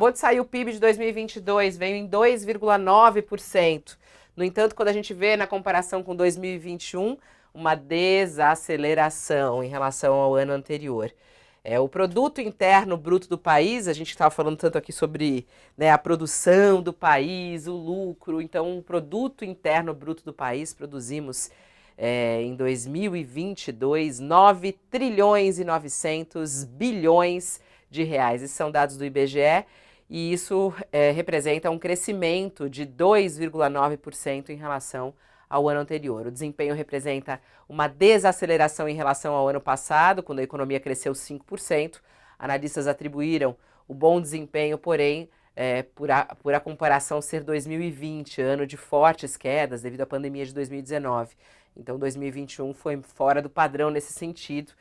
Acabou de sair o PIB de 2022, veio em 2,9%. No entanto, quando a gente vê na comparação com 2021, uma desaceleração em relação ao ano anterior. O produto interno bruto do país, a gente estava falando tanto aqui sobre, né, a produção do país, o lucro. Então, o produto interno bruto do país, produzimos em 2022 9 trilhões e 900 bilhões de reais. Esses são dados do IBGE e isso representa um crescimento de 2,9% em relação ao ano anterior. O desempenho representa uma desaceleração em relação ao ano passado, quando a economia cresceu 5%. Analistas atribuíram o bom desempenho, porém, por a comparação ser 2020, ano de fortes quedas devido à pandemia de 2019. Então, 2021 foi fora do padrão nesse sentido.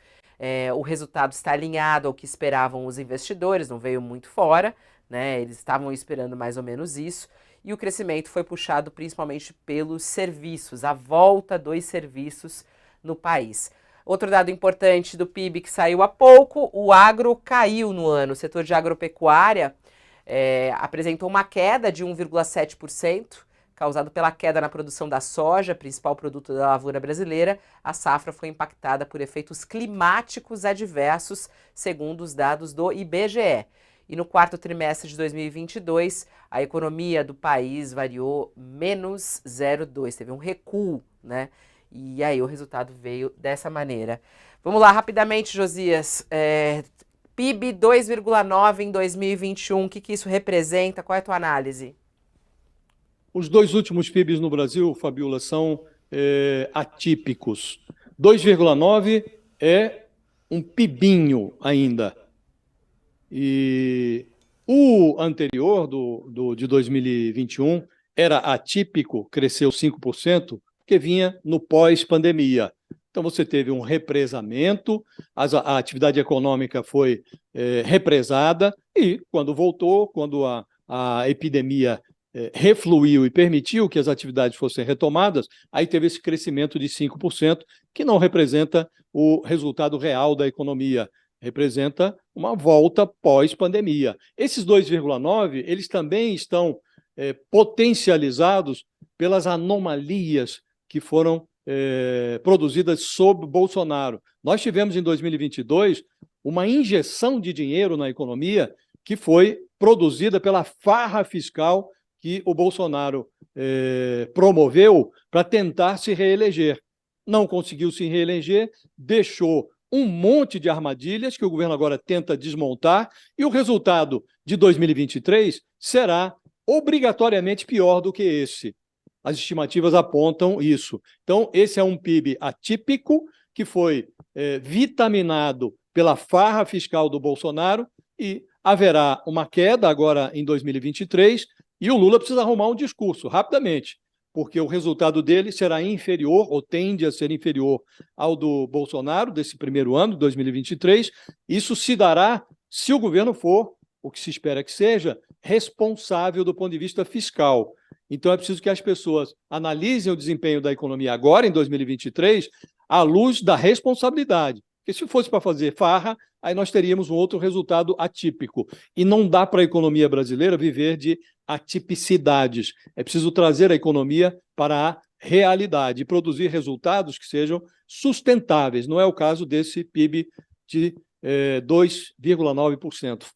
O resultado está alinhado ao que esperavam os investidores, não veio muito fora, né? Eles estavam esperando mais ou menos isso. E o crescimento foi puxado principalmente pelos serviços, a volta dos serviços no país. Outro dado importante do PIB que saiu há pouco, o agro caiu no ano. O setor de agropecuária apresentou uma queda de 1,7%, causado pela queda na produção da soja, principal produto da lavoura brasileira. A safra foi impactada por efeitos climáticos adversos, segundo os dados do IBGE. E no quarto trimestre de 2022, a economia do país variou menos 0,2%. Teve um recuo, né? E aí o resultado veio dessa maneira. Vamos lá, rapidamente, Josias. PIB 2,9% em 2021, o que isso representa? Qual é a tua análise? Os dois últimos PIBs no Brasil, Fabiola, são atípicos. 2,9 é um PIBinho ainda. E o anterior, de 2021, era atípico, cresceu 5%, porque vinha no pós-pandemia. Então, você teve um represamento, a atividade econômica foi represada, e quando voltou, quando a epidemia refluiu e permitiu que as atividades fossem retomadas, aí teve esse crescimento de 5%, que não representa o resultado real da economia, representa uma volta pós-pandemia. Esses 2,9, eles também estão potencializados pelas anomalias que foram produzidas sob Bolsonaro. Nós tivemos em 2022 uma injeção de dinheiro na economia que foi produzida pela farra fiscal que o Bolsonaro promoveu para tentar se reeleger. Não conseguiu se reeleger, deixou um monte de armadilhas que o governo agora tenta desmontar, e o resultado de 2023 será obrigatoriamente pior do que esse. As estimativas apontam isso. Então, esse é um PIB atípico que foi vitaminado pela farra fiscal do Bolsonaro, e haverá uma queda agora em 2023, e o Lula precisa arrumar um discurso rapidamente, porque o resultado dele será inferior, ou tende a ser inferior ao do Bolsonaro, desse primeiro ano, 2023. Isso se dará se o governo for, o que se espera que seja, responsável do ponto de vista fiscal. Então, é preciso que as pessoas analisem o desempenho da economia agora, em 2023, à luz da responsabilidade. Porque se fosse para fazer farra, aí nós teríamos um outro resultado atípico. E não dá para a economia brasileira viver de atipicidades. É preciso trazer a economia para a realidade e produzir resultados que sejam sustentáveis. Não é o caso desse PIB de 2,9%.